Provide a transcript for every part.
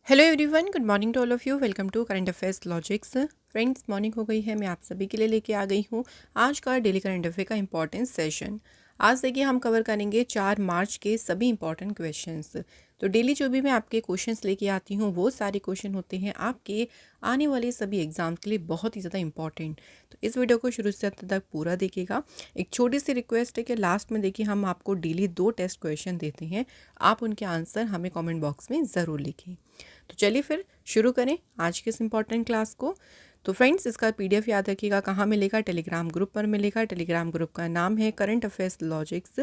Hello everyone, good morning to all of you. Welcome to current affairs logics. Friends, morning हो गई है, मैं आप सभी के लिए लेके आ गई हूँ आज का डेली करंट अफेयर का इंपॉर्टेंट सेशन। आज देखिए हम कवर करेंगे 4 मार्च के सभी इंपॉर्टेंट क्वेश्चंस। तो डेली जो भी मैं आपके क्वेश्चंस लेके आती हूँ वो सारे क्वेश्चन होते हैं आपके आने वाले सभी एग्जाम के लिए बहुत ही ज़्यादा इंपॉर्टेंट। तो इस वीडियो को शुरू से अंत तक पूरा देखिएगा। एक छोटी सी रिक्वेस्ट है कि लास्ट में देखिए हम आपको डेली 2 टेस्ट क्वेश्चन देते हैं, आप उनके आंसर हमें कॉमेंट बॉक्स में ज़रूर लिखें। तो चलिए फिर शुरू करें आज के इस इम्पॉर्टेंट क्लास को। तो फ्रेंड्स, इसका पीडीएफ याद रखिएगा, कहाँ मिलेगा? टेलीग्राम ग्रुप पर मिलेगा। टेलीग्राम ग्रुप का नाम है करंट अफेयर्स लॉजिक्स।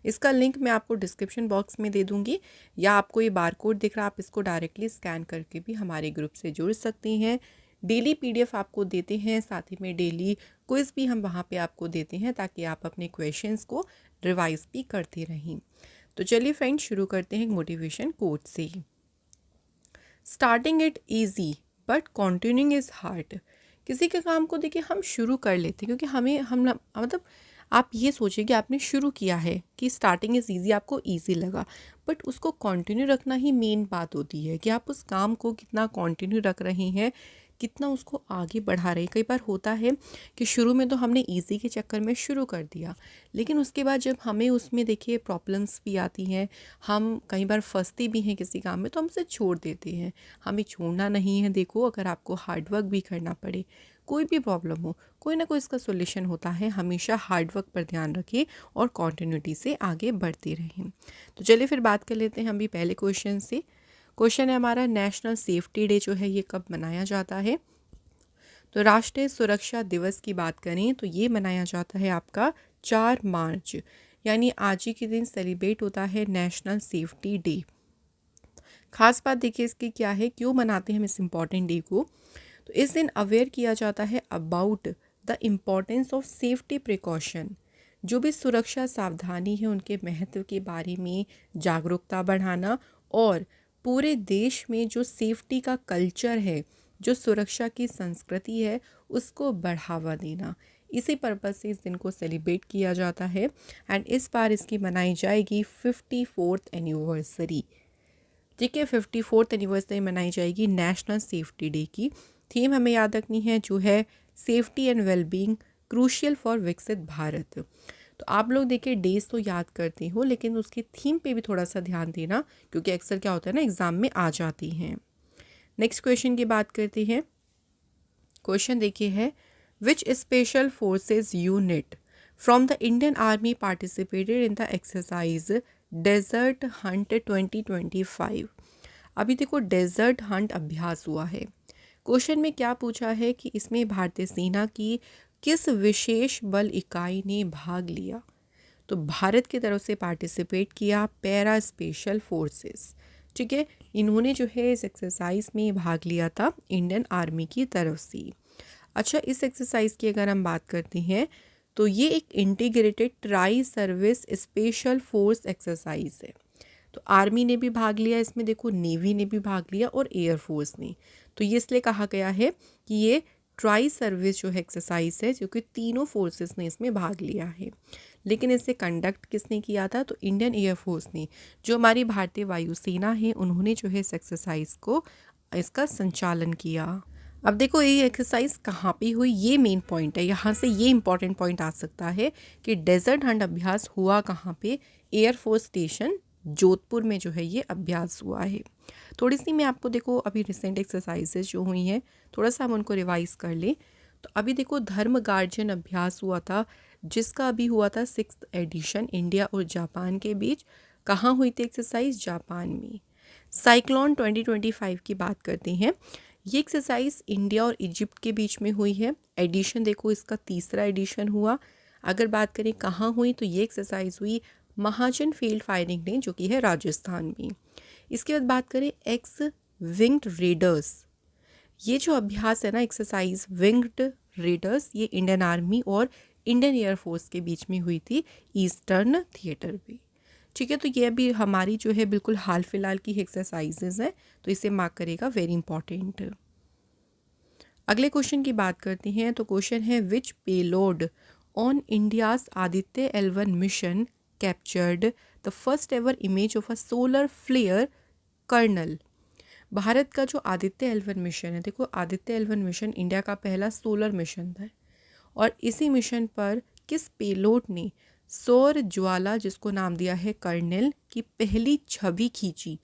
इसका लिंक मैं आपको डिस्क्रिप्शन बॉक्स में दे दूंगी, या आपको ये बार कोड दिख रहा है, आप इसको डायरेक्टली स्कैन करके भी हमारे ग्रुप से जुड़ सकती हैं। डेली पीडीएफ आपको देते हैं, साथ ही में डेली क्विज़ भी हम वहाँ पे आपको देते हैं ताकि आप अपने क्वेश्चंस को रिवाइज भी करते रहें। तो चलिए फ्रेंड्स, शुरू करते हैं मोटिवेशन कोट से। Starting it easy but continuing is hard. किसी के काम को देखिए हम शुरू कर लेते हैं क्योंकि मतलब आप ये सोचिए कि आपने शुरू किया है कि स्टार्टिंग इज़ ईजी, आपको ईजी लगा, बट उसको कंटिन्यू रखना ही मेन बात होती है कि आप उस काम को कितना कंटिन्यू रख रहे हैं, कितना उसको आगे बढ़ा रहे हैं। कई बार होता है कि शुरू में तो हमने इजी के चक्कर में शुरू कर दिया, लेकिन उसके बाद जब हमें उसमें देखिए प्रॉब्लम्स भी आती हैं, हम कई बार फंसते भी हैं किसी काम में, तो हम उसे छोड़ देते हैं। हमें छोड़ना नहीं है। देखो, अगर आपको हार्डवर्क भी करना पड़े, कोई भी प्रॉब्लम हो, कोई ना कोई इसका सोल्यूशन होता है। हमेशा हार्डवर्क पर ध्यान रखिए और कॉन्टिन्यूटी से आगे बढ़ते रहें। तो चलिए फिर बात कर लेते हैं हम भी पहले क्वेश्चन से। क्वेश्चन है हमारा, नेशनल सेफ्टी डे जो है ये कब मनाया जाता है? तो राष्ट्रीय सुरक्षा दिवस की बात करें तो ये मनाया जाता है आपका 4 मार्च, यानी आज ही के दिन सेलिब्रेट होता है नेशनल सेफ्टी डे। खास बात देखिए इसकी क्या है, क्यों मनाते हैं हम इस इम्पॉर्टेंट डे को? तो इस दिन अवेयर किया जाता है about the importance of safety precaution. जो भी सुरक्षा सावधानी है उनके महत्व के बारे में जागरूकता बढ़ाना, और पूरे देश में जो सेफ्टी का कल्चर है, जो सुरक्षा की संस्कृति है, उसको बढ़ावा देना। इसी पर्पज़ से इस दिन को सेलिब्रेट किया जाता है। एंड इस बार इसकी मनाई जाएगी 54th एनिवर्सरी। ठीक है, 54th एनिवर्सरी मनाई जाएगी नेशनल सेफ्टी डे की। थीम हमें याद रखनी है जो है safety and wellbeing crucial for विकसित भारत। तो आप लोग देखिए डेज तो याद करते हो, लेकिन उसकी थीम पे भी थोड़ा सा ध्यान देना, क्योंकि अक्सर क्या होता है ना, एग्जाम में आ जाती हैं। नेक्स्ट क्वेश्चन की बात करते हैं। क्वेश्चन देखिए है, which special forces unit from the Indian army participated in the exercise desert hunt 2025। अभी देखो, डेजर्ट हंट अभ्यास हुआ है। क्वेश्चन में क्या पूछा है कि इसमें भारतीय सेना की किस विशेष बल इकाई ने भाग लिया? तो भारत की तरफ से पार्टिसिपेट किया पैरा स्पेशल फोर्सेस। ठीक है, इन्होंने जो है इस एक्सरसाइज में भाग लिया था इंडियन आर्मी की तरफ से। अच्छा, इस एक्सरसाइज की अगर हम बात करते हैं तो ये एक integrated tri service special force exercise है। तो आर्मी ने भी भाग लिया इसमें, देखो नेवी ने भी भाग लिया और एयरफोर्स ने। तो ये इसलिए कहा गया है कि ये ट्राई सर्विस जो है एक्सरसाइज है, जो कि तीनों फोर्सेस ने इसमें भाग लिया है। लेकिन इसे कंडक्ट किसने किया था? तो इंडियन एयरफोर्स ने, जो हमारी भारतीय वायुसेना है, उन्होंने जो है इस एक्सरसाइज को, इसका संचालन किया। अब देखो ये एक्सरसाइज कहाँ पे हुई, ये मेन पॉइंट है। यहाँ से ये इंपॉर्टेंट पॉइंट आ सकता है कि डेजर्ट हंट अभ्यास हुआ कहाँ पे? एयरफोर्स स्टेशन जोधपुर में जो है ये अभ्यास हुआ है। थोड़ी सी मैं आपको देखो अभी रिसेंट एक्सरसाइजेज जो हुई हैं, थोड़ा सा हम उनको रिवाइज कर लें। तो अभी देखो धर्म गार्जन अभ्यास हुआ था, जिसका अभी हुआ था 6th एडिशन इंडिया और जापान के बीच। कहाँ हुई थी एक्सरसाइज? जापान में। साइक्लोन 2025 की बात करते हैं। ये एक्सरसाइज इंडिया और इजिप्ट के बीच में हुई है। एडिशन देखो, इसका 3रा एडिशन हुआ। अगर बात करें कहाँ हुई, तो ये एक्सरसाइज हुई महाजन फील्ड फायरिंग ने, जो कि है राजस्थान में। इसके बाद बात करें एक्स विंग्ड रेडर्स। ये जो अभ्यास है ना, एक्सरसाइज विंग्ड रेडर्स, ये इंडियन आर्मी और इंडियन एयरफोर्स के बीच में हुई थी ईस्टर्न थिएटर पे। ठीक है, तो ये अभी हमारी जो है बिल्कुल हाल फिलहाल की एक्सरसाइजेज हैं, तो इसे मार्क करेगा वेरी इंपॉर्टेंट। अगले क्वेश्चन की बात करते हैं। तो क्वेश्चन है, which payload on India's Aditya L1 mission captured the first ever image of a solar flare kernel. Bharat का जो आदित्य L1 मिशन है, देखो आदित्य L1 मिशन इंडिया का पहला सोलर मिशन था और इसी मिशन पर किस पेलोड ने सौर ज्वाला, जिसको नाम दिया है कर्नेल, की पहली छवि खींची।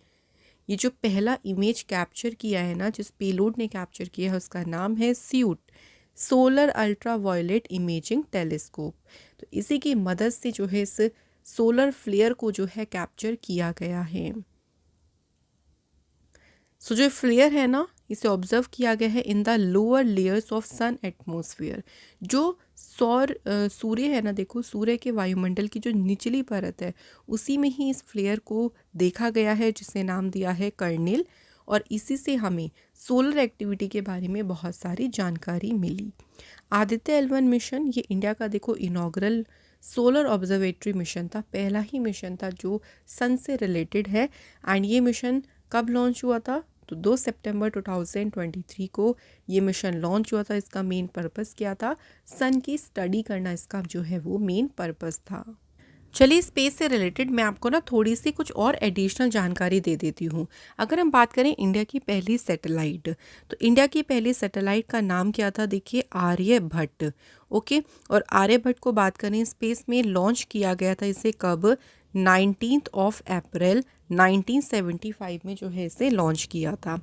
ये जो पहला इमेज कैप्चर किया है ना, जिस पेलोड ने कैप्चर किया है, उसका नाम है SUIT, solar ultra violet imaging telescope. तो इसी की मदद से जो है इस सोलर फ्लेयर को जो है कैप्चर किया गया है। सो जो फ्लेयर है ना, इसे ऑब्जर्व किया गया है in the lower layers of sun atmosphere. जो सूर्य है ना, देखो सूर्य के वायुमंडल की जो निचली परत है उसी में ही इस फ्लेयर को देखा गया है, जिसे नाम दिया है कर्नेल। और इसी से हमें सोलर एक्टिविटी के बारे में बहुत सारी जानकारी मिली। आदित्य L1 मिशन ये इंडिया का देखो इनॉग्रल सोलर ऑब्जर्वेटरी मिशन था, पहला ही मिशन था जो सन से रिलेटेड है। एंड ये मिशन कब लॉन्च हुआ था? तो 2 सितंबर 2023 को ये मिशन लॉन्च हुआ था। इसका मेन पर्पस क्या था? सन की स्टडी करना, इसका जो है वो मेन पर्पस था। चलिए स्पेस से रिलेटेड मैं आपको ना थोड़ी सी कुछ और एडिशनल जानकारी दे देती हूँ। अगर हम बात करें इंडिया की पहली सैटेलाइट, तो इंडिया की पहली सैटेलाइट का नाम क्या था? देखिए आर्यभट्ट। ओके, और आर्यभट्ट को बात करें स्पेस में लॉन्च किया गया था इसे कब? 19 अप्रैल 1975 में जो है इसे लॉन्च किया था।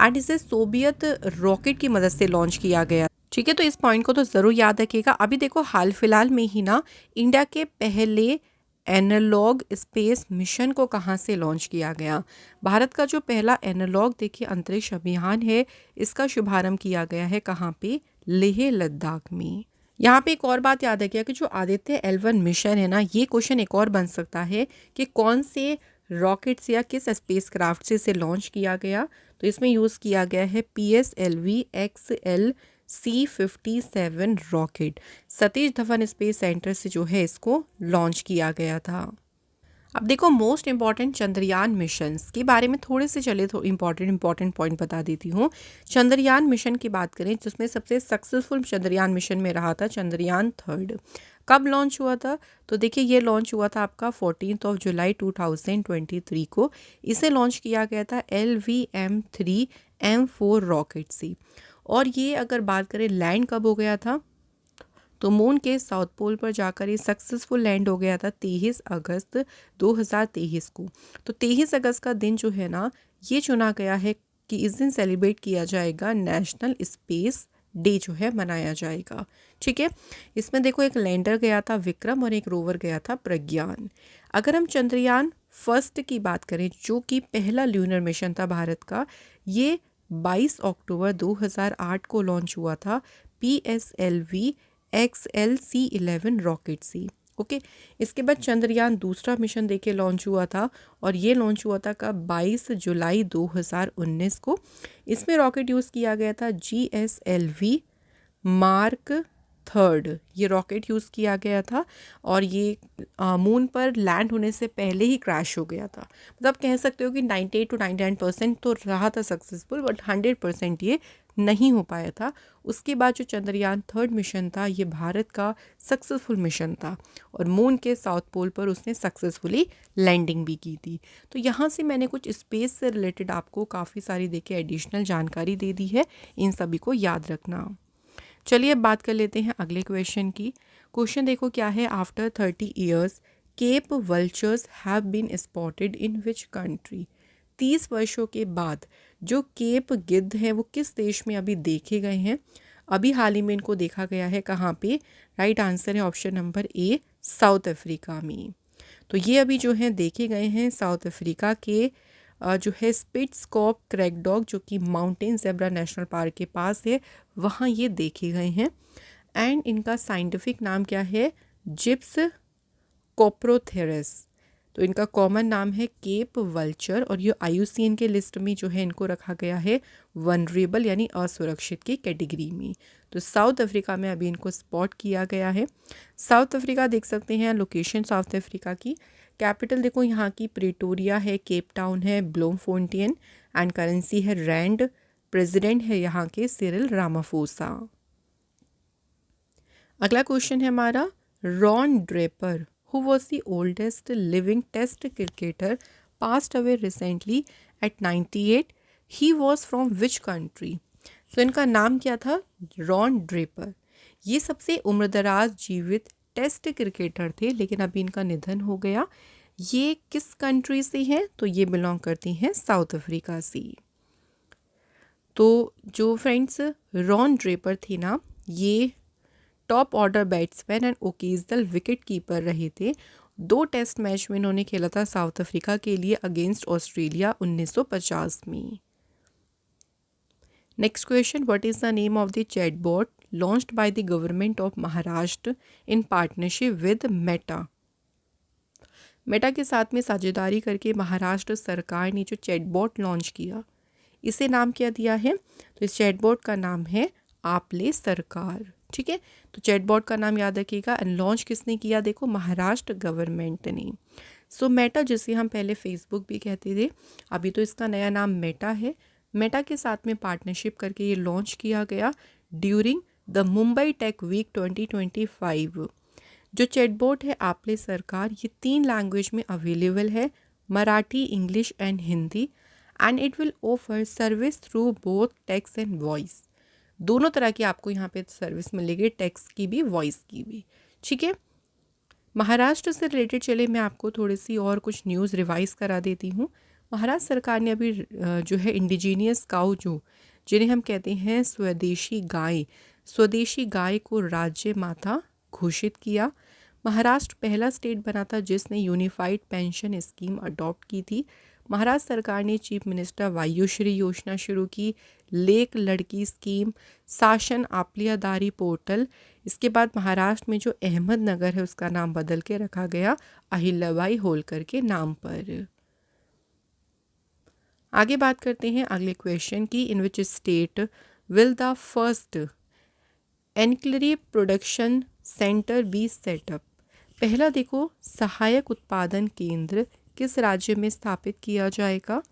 एंड इसे सोवियत रॉकेट की मदद से लॉन्च किया गया। ठीक है, तो इस पॉइंट को तो ज़रूर याद रखिएगा। अभी देखो हाल फिलहाल में ही ना इंडिया के पहले एनालॉग स्पेस मिशन को कहाँ से लॉन्च किया गया? भारत का जो पहला एनालॉग देखिए अंतरिक्ष अभियान है, इसका शुभारंभ किया गया है कहाँ पे? लेह लद्दाख में। यहाँ पे एक और बात याद रखिएगा कि जो आदित्य L1 मिशन है ना, ये क्वेश्चन एक और बन सकता है कि कौन से रॉकेट से या किस स्पेस क्राफ्ट से इसे लॉन्च किया गया। तो इसमें यूज़ किया गया है PSLV XLC-57 rocket. Satish Dhawan space centre से जो है इसको लॉन्च किया गया था। अब देखो मोस्ट इंपॉर्टेंट चंद्रयान मिशंस के बारे में थोड़े से चले तो इंपॉर्टेंट पॉइंट बता देती हूँ। चंद्रयान मिशन की बात करें जिसमें सबसे सक्सेसफुल चंद्रयान मिशन में रहा था चंद्रयान 3। कब लॉन्च हुआ था? तो देखिए ये लॉन्च हुआ था आपका 14 जुलाई 2023 को। इसे लॉन्च किया गया था LVM-3M4 रॉकेट से। और ये अगर बात करें लैंड कब हो गया था, तो मून के साउथ पोल पर जाकर ये सक्सेसफुल लैंड हो गया था 23 अगस्त 2023 को। तो 23 अगस्त का दिन जो है ना, ये चुना गया है कि इस दिन सेलिब्रेट किया जाएगा नेशनल स्पेस डे जो है मनाया जाएगा। ठीक है, इसमें देखो एक लैंडर गया था विक्रम और एक रोवर गया था प्रज्ञान। अगर हम चंद्रयान फर्स्ट की बात करें जो कि पहला ल्यूनर मिशन था भारत का, ये 22 अक्टूबर 2008 को लॉन्च हुआ था PSLV XLC-11 रॉकेट से। ओके, इसके बाद चंद्रयान दूसरा मिशन देखे लॉन्च हुआ था और ये लॉन्च हुआ था कब? 22 जुलाई 2019 को। इसमें रॉकेट यूज़ किया गया था GSLV मार्क 3। ये रॉकेट यूज़ किया गया था और ये मून पर लैंड होने से पहले ही क्रैश हो गया था। मतलब कह सकते हो कि 98 to 99% तो रहा था सक्सेसफुल, बट 100% ये नहीं हो पाया था। उसके बाद जो चंद्रयान 3 मिशन था ये भारत का सक्सेसफुल मिशन था और मून के साउथ पोल पर उसने सक्सेसफुली लैंडिंग भी की थी। तो यहाँ से मैंने कुछ स्पेस से रिलेटेड आपको काफ़ी सारी देखिए एडिशनल जानकारी दे दी है, इन सभी को याद रखना। चलिए अब बात कर लेते हैं अगले क्वेश्चन की। क्वेश्चन देखो क्या है? After 30 years cape vultures have been spotted in which country? 30 वर्षों के बाद जो केप गिद्ध हैं वो किस देश में अभी देखे गए हैं? अभी हाल ही में इनको देखा गया है कहाँ पे? राइट आंसर है option number A, south Africa में। तो ये अभी जो है देखे गए हैं साउथ अफ्रीका के जो है स्पिट्सकॉप क्रैकडॉग जो कि माउंटेन ज़ेब्रा नेशनल पार्क के पास है, वहाँ ये देखे गए हैं। एंड इनका साइंटिफिक नाम क्या है? जिप्स कोप्रोथेरस। तो इनका कॉमन नाम है केप वल्चर और ये IUCN के लिस्ट में जो है इनको रखा गया है वनरेबल यानी असुरक्षित की कैटेगरी में। तो साउथ अफ्रीका में अभी इनको स्पॉट किया गया है। साउथ अफ्रीका देख सकते हैं लोकेशन साउथ अफ्रीका की। कैपिटल देखो यहाँ की प्रिटोरिया है, केप टाउन है, ब्लोमफोंटेन एंड करेंसी है रैंड। प्रेसिडेंट है यहाँ के सिरिल रामाफोसा। अगला क्वेश्चन है हमारा, Ron Draper who was the oldest living test cricketer passed away recently at 98. He was from which country? तो इनका नाम क्या था? Ron Draper. ये सबसे उम्रदराज जीवित टेस्ट क्रिकेटर थे, लेकिन अभी इनका निधन हो गया। ये किस कंट्री से हैं? तो ये बिलोंग करती हैं साउथ अफ्रीका से। तो जो फ्रेंड्स रॉन ड्रेपर थे ना, ये top order batsman and occasional wicket keeper रहे थे। 2 टेस्ट मैच में इन्होंने खेला था साउथ अफ्रीका के लिए अगेंस्ट ऑस्ट्रेलिया 1950 में। Next question, what is the name of the chatbot launched by the government of Maharashtra in partnership with Meta? Meta के साथ में साझेदारी करके महाराष्ट्र सरकार ने जो चैटबॉट लॉन्च किया, इसे नाम क्या दिया है? तो इस चैटबॉट का नाम है आपले सरकार। ठीक है, तो चैटबॉट का नाम याद रखिएगा। एंड लॉन्च किसने किया? देखो, महाराष्ट्र गवर्नमेंट ने। सो मेटा, जिसे हम पहले फेसबुक भी कहते थे, अभी तो इसका नया नाम मेटा है। मेटा के साथ में पार्टनरशिप करके ये लॉन्च किया गया during the Mumbai tech week 2025। जो चैटबॉट है आपले सरकार, ये 3 लैंग्वेज में अवेलेबल है, Marathi, English and Hindi. And it will offer service through both text and voice. दोनों तरह की आपको यहाँ पे सर्विस मिलेगी, टेक्स्ट की भी, वॉइस की भी। ठीक है, महाराष्ट्र से रिलेटेड चले मैं आपको थोड़ी सी और कुछ न्यूज़ रिवाइज करा देती हूँ। महाराष्ट्र सरकार ने अभी जो है इंडिजीनियस काऊ, जो जिन्हें हम कहते हैं स्वदेशी गाय को राज्य माता घोषित किया। महाराष्ट्र पहला स्टेट बना था जिसने यूनिफाइड पेंशन स्कीम अडॉप्ट की थी। महाराष्ट्र सरकार ने चीफ मिनिस्टर वायुश्री योजना शुरू की, लेक लड़की स्कीम, शासन आपलियादारी पोर्टल। इसके बाद महाराष्ट्र में जो अहमदनगर है उसका नाम बदल के रखा गया अहिल्याबाई होलकर के नाम पर। आगे बात करते हैं अगले क्वेश्चन की, in which state will the first ancillary production centre be set up? पहला देखो, सहायक उत्पादन केंद्र किस राज्य में स्थापित किया जाएगा?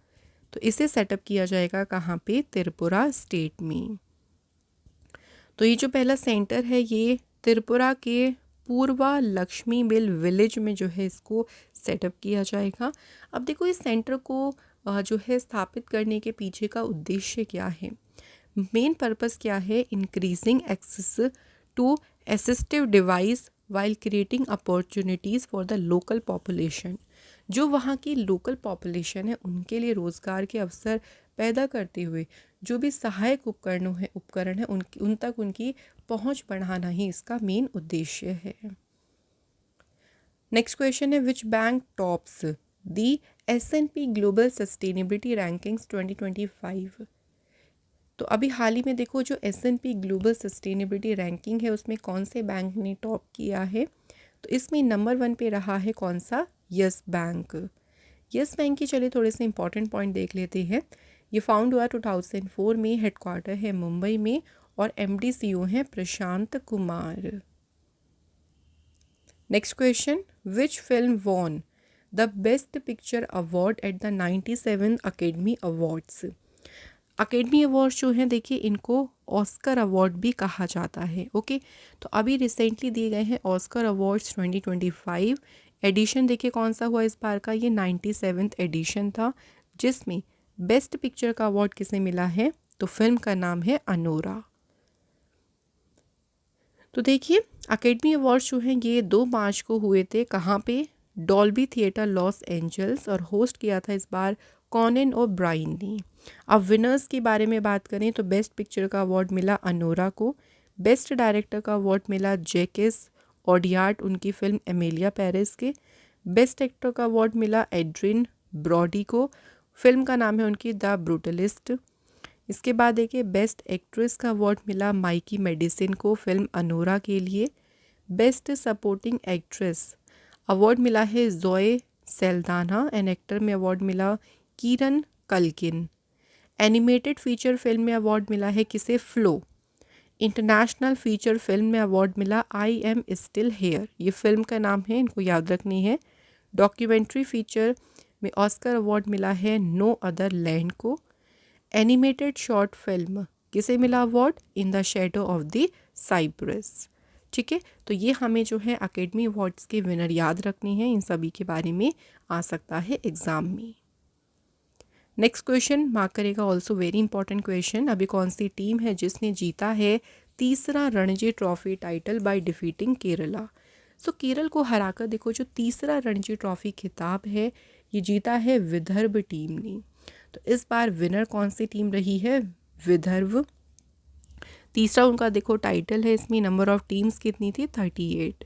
तो इसे सेटअप किया जाएगा कहाँ पे? त्रिपुरा स्टेट में। तो ये जो पहला सेंटर है ये त्रिपुरा के पूर्वा लक्ष्मी मिल विलेज में जो है इसको सेटअप किया जाएगा। अब देखो, इस सेंटर को जो है स्थापित करने के पीछे का उद्देश्य क्या है, मेन पर्पस क्या है? Increasing access to assistive device while creating opportunities for the local population. जो वहाँ की लोकल पॉपुलेशन है उनके लिए रोज़गार के अवसर पैदा करते हुए जो भी सहायक उपकरण है उन तक उनकी पहुँच बढ़ाना ही इसका मेन उद्देश्य है। नेक्स्ट क्वेश्चन है, which bank tops the S&P global sustainability rankings 2025? तो अभी हाल ही में देखो, जो S&P ग्लोबल सस्टेनेबिलिटी रैंकिंग है उसमें कौन से बैंक ने टॉप किया है? तो इसमें नंबर 1 पे रहा है कौन सा? Yes bank. यस बैंक की चलिए थोड़े से इंपॉर्टेंट पॉइंट देख लेते हैं। ये फाउंड हुआ 2004 में, हेडक्वार्टर है मुंबई में और MD CEO हैं Prashant Kumar. Next question, which film won the best picture award at the 97th Academy Awards? Academy Awards जो हैं देखिए, इनको ऑस्कर अवार्ड भी कहा जाता है। ओके, तो अभी रिसेंटली दिए गए हैं ऑस्कर अवार्ड्स 2025 एडिशन। देखिए कौन सा हुआ इस बार का? ये 97th एडिशन था, जिसमें बेस्ट पिक्चर का अवार्ड किसे मिला है? तो फिल्म का नाम है अनोरा। तो देखिए, अकेडमी अवार्ड्स जो हैं ये 2 मार्च को हुए थे। कहाँ पे? डॉल्बी थिएटर लॉस एंजल्स, और होस्ट किया था इस बार कॉनन और ब्राइन ने। अब विनर्स के बारे में बात करें तो बेस्ट पिक्चर का अवार्ड मिला अनोरा को, बेस्ट डायरेक्टर का अवार्ड मिला जैकिस ऑडियार्ट, उनकी फिल्म एमेलिया पेरिस के, बेस्ट एक्टर का अवार्ड मिला एड्रिन ब्रॉडी को, फिल्म का नाम है उनकी द ब्रूटलिस्ट। इसके बाद देखिए, बेस्ट एक्ट्रेस का अवार्ड मिला माइकी मेडिसिन को फिल्म अनोरा के लिए। बेस्ट सपोर्टिंग एक्ट्रेस अवार्ड मिला है जोए सेल्दाना, एंड एक्टर में अवार्ड मिला Kieran Culkin. Animated feature film में अवार्ड मिला है किसे? फ्लो। इंटरनेशनल फीचर फिल्म में अवार्ड मिला आई एम स्टिल हेयर, ये फिल्म का नाम है, इनको याद रखनी है। डॉक्यूमेंट्री फीचर में ऑस्कर अवार्ड मिला है नो अदर लैंड को। एनिमेटेड शॉर्ट फिल्म किसे मिला award? In the shadow of the cypress. ठीक है, तो ये हमें जो है अकेडमी अवार्ड्स के विनर याद रखने हैं, इन सभी के बारे में आ सकता है एग्ज़ाम में। नेक्स्ट क्वेश्चन मार्क करेगा, ऑल्सो वेरी इंपॉर्टेंट क्वेश्चन। अभी कौन सी टीम है जिसने जीता है तीसरा Ranji Trophy title by defeating Kerala? So Kerala को हराकर देखो जो तीसरा रणजी ट्रॉफी खिताब है ये जीता है विदर्भ टीम ने। तो इस बार विनर कौन सी टीम रही है? विदर्भ। तीसरा उनका देखो टाइटल है, इसमें नंबर ऑफ टीम्स कितनी थी? 38।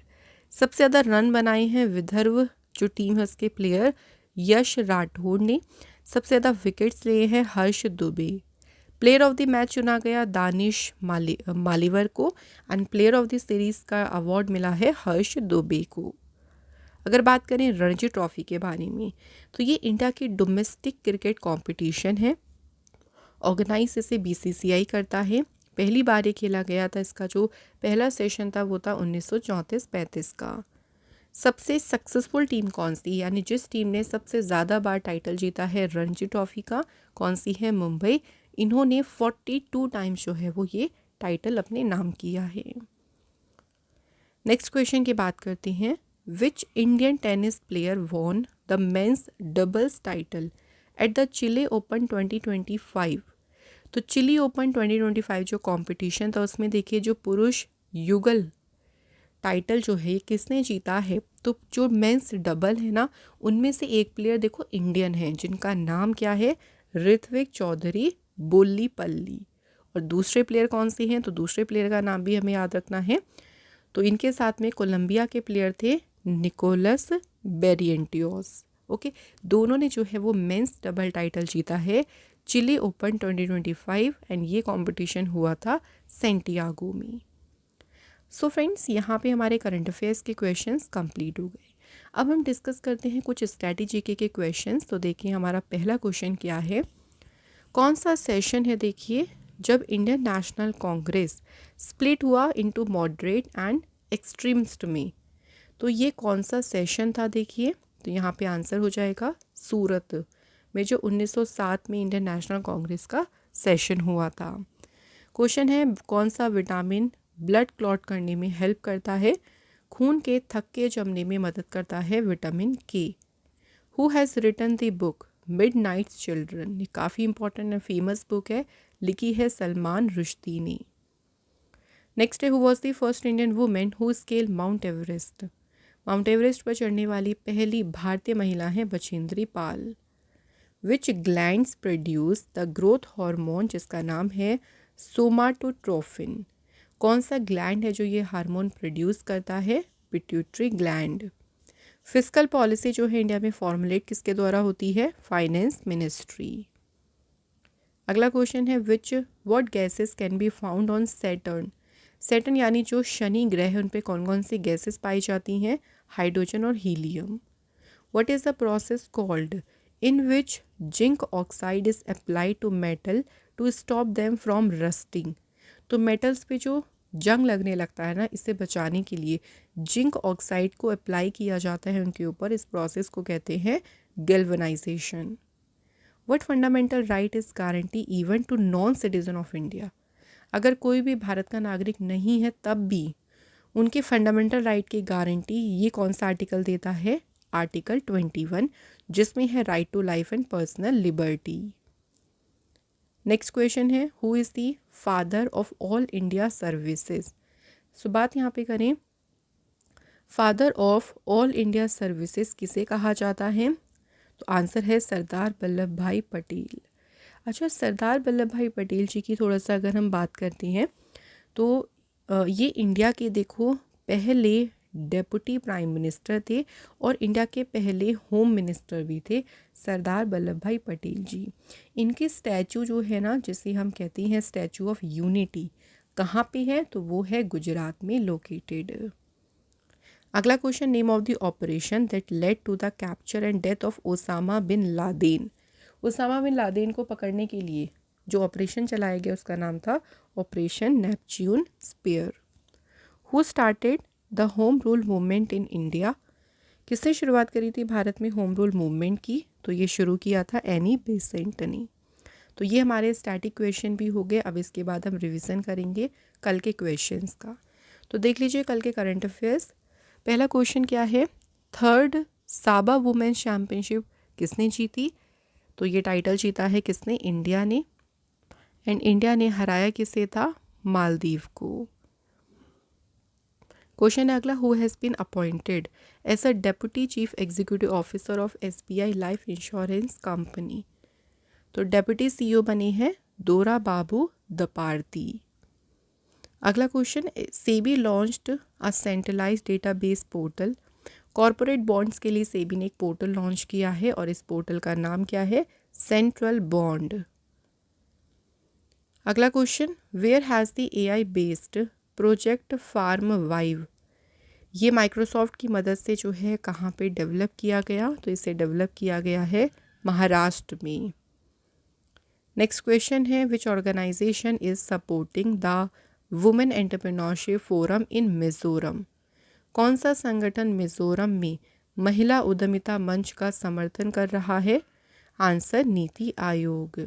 सबसे ज़्यादा रन बनाए हैं विदर्भ जो टीम है उसके प्लेयर यश राठौड़ ने। सबसे ज़्यादा विकेट्स लिए हैं Harsh Dubey. Player of the match चुना गया दानिश मालीवर को and player of the series का अवार्ड मिला है हर्ष दुबे को। अगर बात करें रणजी ट्रॉफी के बारे में तो ये इंडिया की डोमेस्टिक क्रिकेट कंपटीशन है। ऑर्गेनाइज इसे बीसीसीआई करता है। पहली बार ये खेला गया था, इसका जो पहला सेशन था वो था 1934-35 का। सबसे सक्सेसफुल टीम कौन सी, यानी जिस टीम ने सबसे ज़्यादा बार टाइटल जीता है रणजी ट्रॉफी का, कौन सी है? मुंबई। इन्होंने 42 टाइम्स जो है वो ये टाइटल अपने नाम किया है। नेक्स्ट क्वेश्चन की बात करते हैं। Which Indian tennis player won the men's doubles title at the Chile open 2025? तो चिली ओपन 2025 जो कंपटीशन था उसमें देखिए जो पुरुष युगल टाइटल जो है किसने जीता है? तो जो मेंस डबल है ना उनमें से एक प्लेयर देखो इंडियन है जिनका नाम क्या है? ऋत्विक चौधरी बोल्लीपल्ली। और दूसरे प्लेयर कौन से हैं? तो दूसरे प्लेयर का नाम भी हमें याद रखना है। तो इनके साथ में कोलंबिया के प्लेयर थे निकोलस बेरिएंटियोस। ओके, दोनों ने जो है वो मेंस डबल टाइटल जीता है चिली ओपन 2025 एंड ये कंपटीशन हुआ था सेंटियागो में। सो फ्रेंड्स, यहाँ पे हमारे करंट अफेयर्स के क्वेश्चंस कंप्लीट हो गए। अब हम डिस्कस करते हैं कुछ स्ट्रैटेजी के क्वेश्चंस। तो देखिए हमारा पहला क्वेश्चन क्या है, कौन सा सेशन है देखिए जब इंडियन नेशनल कांग्रेस स्प्लिट हुआ इनटू मॉडरेट एंड एक्सट्रीमिस्ट में? तो ये कौन सा सेशन था देखिए, तो यहाँ पे आंसर हो जाएगा सूरत में जो 1907 में इंडियन नेशनल कांग्रेस का सेशन हुआ था। क्वेश्चन है कौन सा विटामिन ब्लड क्लॉट करने में हेल्प करता है? खून के थक्के जमने में मदद करता है vitamin K. Who has written the book Midnight's Children? ये काफ़ी इंपॉर्टेंट एंड फेमस बुक है, लिखी है सलमान रुश्दी ने। नेक्स्ट है who was the first Indian women who scale Mount Everest? Mount Everest पर चढ़ने वाली पहली भारतीय महिला है Bachendri Pal. Which glands produce the growth hormone जिसका नाम है सोमाटोट्रोफिन? कौन सा ग्लैंड है जो ये हार्मोन प्रोड्यूस करता है? Pituitary gland. फिस्कल पॉलिसी जो है इंडिया में फॉर्मुलेट किसके द्वारा होती है? Finance ministry. अगला क्वेश्चन है विच what gases can be found on Saturn? Saturn यानी जो शनि ग्रह है उन पे कौन कौन सी गैसेस पाई जाती हैं? हाइड्रोजन और helium. What is the process called in which zinc oxide is applied to metal to stop them from rusting? तो मेटल्स पे जो जंग लगने लगता है ना, इससे बचाने के लिए जिंक ऑक्साइड को अप्लाई किया जाता है उनके ऊपर। इस प्रोसेस को कहते हैं galvanisation. What fundamental right is guarantee even to non citizen of India? अगर कोई भी भारत का नागरिक नहीं है तब भी उनके फंडामेंटल राइट की गारंटी ये कौन सा आर्टिकल देता है? आर्टिकल 21 जिसमें है right to life and personal liberty. Next question है who is the father of All India Services? So बात यहाँ पे करें father of All India Services किसे कहा जाता है? तो आंसर है सरदार वल्लभ भाई पटेल। अच्छा, सरदार वल्लभ भाई पटेल जी की थोड़ा सा अगर हम बात करते हैं तो ये इंडिया के देखो पहले डेप्यूटी प्राइम मिनिस्टर थे और इंडिया के पहले होम मिनिस्टर भी थे सरदार वल्लभ भाई पटेल जी। इनके स्टैचू जो है ना जिसे हम कहते हैं स्टैचू ऑफ यूनिटी, कहाँ पे है? तो वो है गुजरात में लोकेटेड। अगला question, name of the operation that led to the capture and death of Osama bin Laden? Osama bin Laden को पकड़ने के लिए जो ऑपरेशन चलाया गया उसका नाम था operation Neptune spear. Who started the home rule movement in India? किसने शुरुआत करी थी भारत में होम रूल मूवमेंट की? तो ये शुरू किया था एनी बेसेंट ने। तो ये हमारे स्टैटिक क्वेश्चन भी हो गए। अब इसके बाद हम रिवीजन करेंगे कल के क्वेश्चंस का। तो देख लीजिए कल के करंट अफेयर्स। पहला क्वेश्चन क्या है, थर्ड साबा वुमेन्स चैम्पियनशिप किसने जीती? तो ये टाइटल जीता है किसने? इंडिया ने। एंड इंडिया ने हराया किसे था? मालदीव को। क्वेश्चन है अगला, who has been appointed as a deputy chief executive officer of SBI life insurance company. तो डेप्यूटी CEO बने हैं दोरा बाबू दपार्ती। अगला question, SEBI launched a centralised database portal. Corporate bonds के लिए सेबी ने एक पोर्टल लॉन्च किया है और इस पोर्टल का नाम क्या है? Central bond. अगला question, where has the AI based project farm vibe. ये माइक्रोसॉफ्ट की मदद से जो है कहाँ पे डेवलप किया गया? तो इसे डेवलप किया गया है महाराष्ट्र में। नेक्स्ट क्वेश्चन है, which organisation is supporting the women entrepreneurship forum in Mizoram. कौन सा संगठन मिजोरम में महिला उद्यमिता मंच का समर्थन कर रहा है? आंसर, नीति आयोग।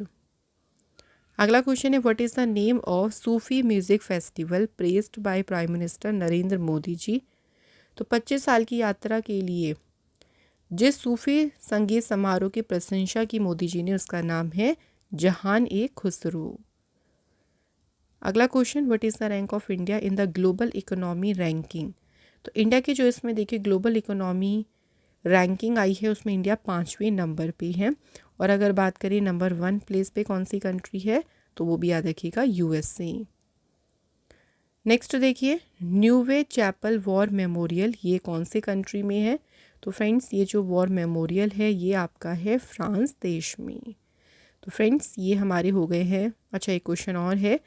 अगला क्वेश्चन है, what is the name of Sufi music festival praised by prime minister Narendra Modi ji. तो 25 साल की यात्रा के लिए जिस सूफी संगीत समारोह की प्रशंसा की मोदी जी ने, उसका नाम है जहान ए खुसरो। अगला question, what is the rank of India in the global economy ranking. तो इंडिया की जो इसमें देखिए ग्लोबल इकोनॉमी रैंकिंग आई है उसमें इंडिया 5वें नंबर पे है। और अगर बात करें नंबर 1 प्लेस पे कौन सी कंट्री है, तो वो भी याद रखिएगा USA। नेक्स्ट देखिए, न्यूवे चैपल वॉर मेमोरियल, ये कौन से कंट्री में है? तो फ्रेंड्स ये जो वॉर मेमोरियल है ये आपका है फ्रांस देश में। तो फ्रेंड्स ये हमारे हो गए हैं। अच्छा, एक क्वेश्चन और है,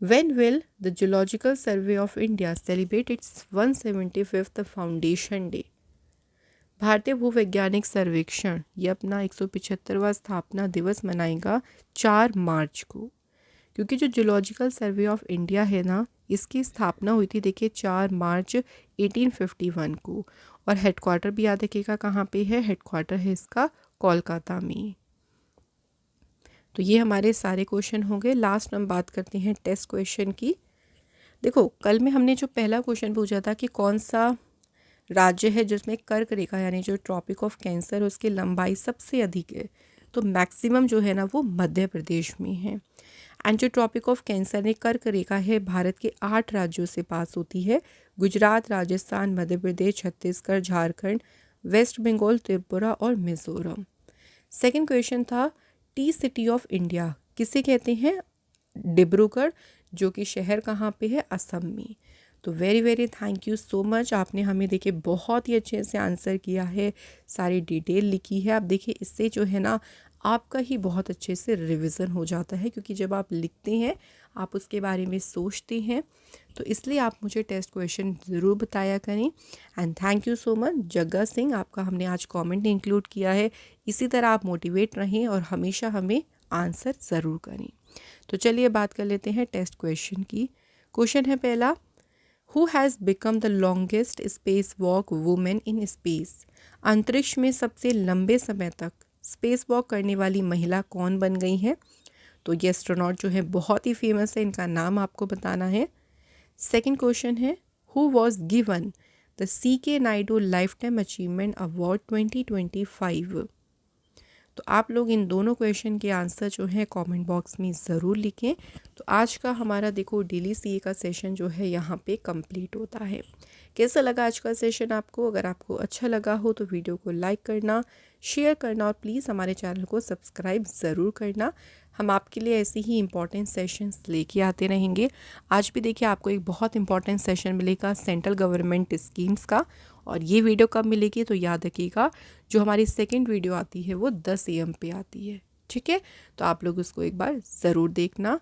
when will the geological survey of India celebrate it's 175th foundation day. भारतीय भूवैज्ञानिक सर्वेक्षण ये अपना 175वां स्थापना दिवस मनाएगा 4 मार्च को। क्योंकि जो जियोलॉजिकल सर्वे ऑफ इंडिया है ना, इसकी स्थापना हुई थी देखिए 4 मार्च 1851 को। और हेडक्वार्टर भी याद रखिएगा कहाँ पे है? हेडक्वार्टर है इसका कोलकाता में। तो ये हमारे सारे क्वेश्चन हो गए। लास्ट हम बात करते हैं टेस्ट क्वेश्चन की। देखो कल में हमने जो पहला क्वेश्चन पूछा था कि कौन सा राज्य है जिसमें कर्क रेखा यानी जो ट्रॉपिक ऑफ कैंसर उसकी लंबाई सबसे अधिक है, तो मैक्सिमम जो है ना वो मध्य प्रदेश में है। एंड जो ट्रॉपिक ऑफ कैंसर ने कर्क रेखा है भारत के 8 राज्यों से पास होती है, गुजरात, राजस्थान, मध्य प्रदेश, छत्तीसगढ़, झारखंड, वेस्ट बंगाल, त्रिपुरा और मिजोरम। सेकंड क्वेश्चन था, टी सिटी ऑफ इंडिया किसे कहते हैं? डिब्रूगढ़, जो कि शहर कहाँ पे है? असम में। तो very very thank you so much, आपने हमें देखिए बहुत ही अच्छे से आंसर किया है, सारी डिटेल लिखी है। आप देखिए इससे जो है ना आपका ही बहुत अच्छे से रिवीजन हो जाता है, क्योंकि जब आप लिखते हैं आप उसके बारे में सोचते हैं। तो इसलिए आप मुझे टेस्ट क्वेश्चन ज़रूर बताया करें। And thank you so much Jagga Singh, आपका हमने आज कमेंट इंक्लूड किया है। इसी तरह आप मोटिवेट रहें और हमेशा हमें आंसर ज़रूर करें। तो चलिए बात कर लेते हैं टेस्ट क्वेश्चन की। क्वेश्चन है पहला, who has become the longest space walk women in space. अंतरिक्ष में सबसे लंबे समय तक स्पेस वॉक करने वाली महिला कौन बन गई है? तो ये एस्ट्रोनॉट जो है बहुत ही फेमस है, इनका नाम आपको बताना है। सेकंड क्वेश्चन है, who was given the CK Naidu life time achievement award 2025। तो आप लोग इन दोनों क्वेश्चन के आंसर जो है कमेंट बॉक्स में ज़रूर लिखें। तो आज का हमारा देखो डेली CA का सेशन जो है यहाँ पे कंप्लीट होता है। कैसा लगा आज का सेशन आपको? अगर आपको अच्छा लगा हो तो वीडियो को लाइक करना, शेयर करना और प्लीज़ हमारे चैनल को सब्सक्राइब ज़रूर करना। हम आपके लिए ऐसे ही इंपॉर्टेंट सेशंस लेके आते रहेंगे। आज भी देखिए आपको एक बहुत इंपॉर्टेंट सेशन मिलेगा सेंट्रल गवर्नमेंट स्कीम्स का। और ये वीडियो कब मिलेगी तो याद रखिएगा, जो हमारी सेकंड वीडियो आती है वो 10 AM पे आती है। ठीक है, तो आप लोग उसको एक बार ज़रूर देखना।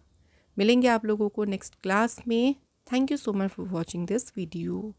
मिलेंगे आप लोगों को नेक्स्ट क्लास में। Thank you so much for watching this video.